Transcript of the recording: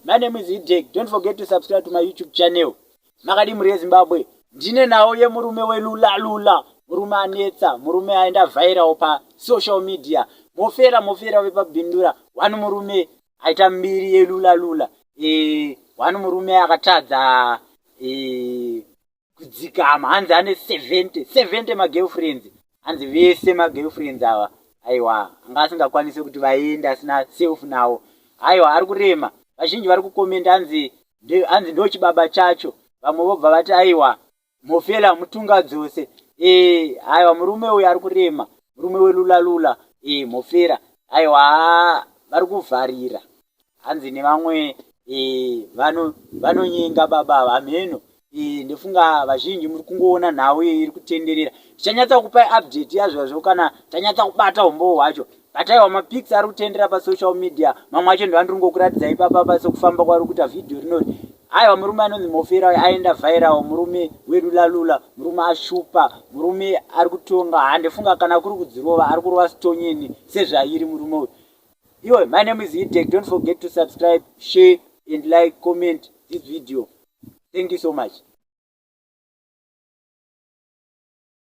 My name is Idek. Don't forget to subscribe to my YouTube channel. Makadi muri Zimbabwe. Ndine nawo ye murume weLula-Lula. Murume anetsa, murume aenda viral pa social media. Mhofela vepabhindura. Wanu murume aita mbiri yeLula-Lula. Wanu murume akatadza kudzikama. Hanzi ane 70 magirlfriends. Hanzi vese magirlfriends ava. Aiwa, ngasingakwanise kuti vaenda asina self nawo. Aiwa, ari kurema. Vazhinji vari kukomenda hanzi ndo chibaba chacho. Vamwe vobva vati aiwa, Mhofela mutunga dzose. Aiwa, murume uyu ari kurema. Murume weLula-Lula. Mhofela. Aiwa, vari kuvharira. Hanzi nevamwe vanonyenga baba vamheno. Ndofunga vazhinji muri kungoona nhau iri kutenderera. Tichanyatsa kupa update yazvo kana tanyatsa kubata umbo hwacho. Bataiwa mapictures ari kutendera pa social media. Mamwe acho ndandiri ngokuratidza ipapa sokufamba kwari kuita video rinoti. Aiwa, murume anonzi Mhofela aenda viral, murume weLula-Lula, murume ashupa, murume ari kutonga. Handifunga kana kuri kudzirova ari kurova stonyeni sezvairi murume uyu. Iwe, my name is Idek. Don't forget to subscribe, share and like, comment this video. Thank you so much.